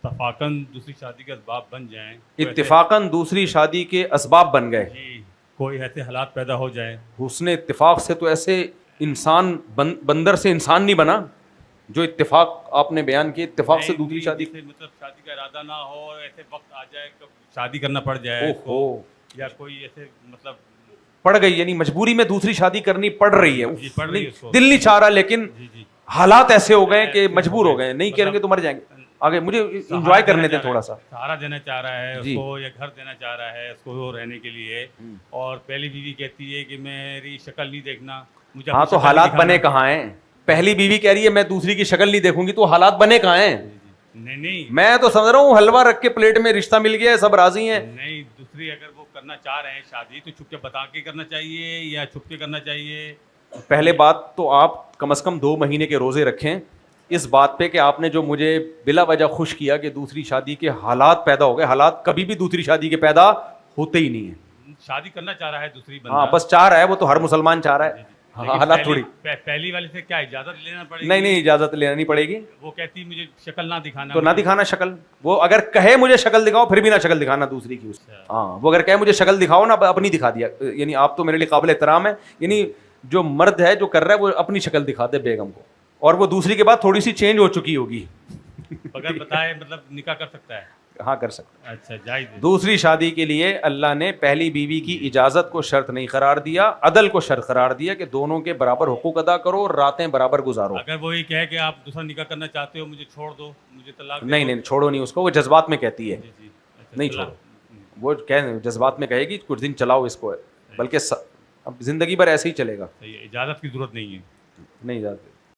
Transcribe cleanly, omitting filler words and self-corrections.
اتفاقاً دوسری شادی کے اسباب بن جائیں, اتفاقاً دوسری شادی کے اسباب بن گئے, جی کوئی ایسے حالات پیدا ہو جائیں, حسن اتفاق سے تو ایسے انسان بندر سے انسان نہیں بنا جو اتفاق آپ نے بیان کی, اتفاق سے دوسری شادی. مطلب شادی کا ارادہ نہ ہو, ایسے وقت آ جائے کہ شادی کرنا پڑ جائے اس کو, یا کوئی ایسے مطلب پڑ گئی, یعنی مجبوری میں دوسری شادی کرنی پڑ رہی ہے, جی پڑ رہی ہے اس کو, دل نہیں چاہ رہا لیکن جی جی حالات ایسے ہو گئے کہ مجبور ہو گئے, نہیں کریں گے تو مر جائیں گے. آگے مجھے انجوائے کرنے دیں تھوڑا سا. سہارا دینا چاہ رہا ہے اس کو, یا گھر دینا چاہ رہا ہے اس کو رہنے کے لیے, اور پہلی بیوی کہتی ہے کہ میری شکل نہیں دیکھنا مجھے. ہاں تو حالات بنے کہاں ہیں؟ پہلی بیوی کہہ رہی ہے میں دوسری کی شکل نہیں دیکھوں گی, تو حالات بنے کہاں ہیں؟ نہیں میں تو سمجھ رہا ہوں حلوہ رکھ کے پلیٹ میں رشتہ مل گیا ہے, سب راضی ہیں. نہیں, دوسری اگر وہ کرنا چاہ رہے ہیں شادی تو چھپ کے بتا کے کرنا چاہیے یا چھپ کے کرنا چاہیے. پہلے بات تو آپ کم از کم 2 مہینے کے روزے رکھیں اس بات پہ کہ آپ نے جو مجھے بلا وجہ خوش کیا کہ دوسری شادی کے حالات پیدا ہو گئے. حالات کبھی بھی دوسری شادی کے پیدا ہوتے ہی نہیں ہیں. شادی کرنا چاہ رہا ہے دوسری بندہ, ہاں بس چاہ رہا ہے, وہ تو ہر مسلمان چاہ رہا ہے. حالات تھوڑی, پہلی والی سے کیا اجازت لینا پڑے گی؟ نہیں اجازت لینا نہیں پڑے گی. وہ کہتی مجھے شکل نہ دکھانا, تو نہ دکھانا شکل. وہ اگر کہے مجھے شکل دکھاؤ پھر بھی نہ شکل دکھانا دوسری کی. ہاں وہ اگر کہے مجھے شکل دکھاؤ نا, اپنی دکھا دیا, یعنی آپ تو میرے لیے قابل احترام ہے. یعنی جو مرد ہے جو کر رہا ہے وہ اپنی شکل دکھا دے بیگم کو, اور وہ دوسری کے بعد تھوڑی سی چینج ہو چکی ہوگی. اگر بتائے مطلب نکاح کر سکتا ہے؟ ہاں کر سکتا. اچھا جائز. دوسری شادی کے لیے اللہ نے پہلی بیوی کی اجازت کو شرط نہیں قرار دیا, عدل کو شرط قرار دیا کہ دونوں کے برابر حقوق ادا کرو اور راتیں برابر گزارو. اگر وہی کہے کہ آپ دوسرا نکاح کرنا چاہتے ہو مجھے چھوڑ دو, مجھے طلاق دے نہیں چھوڑو نہیں اس کو, وہ جذبات میں کہتی ہے. نہیں چھوڑو, وہ جذبات میں کہے گی کچھ دن چلاؤ اس کو, بلکہ اب زندگی بھر ایسے ہی چلے گا. اجازت کی ضرورت نہیں ہے. نہیں اجازت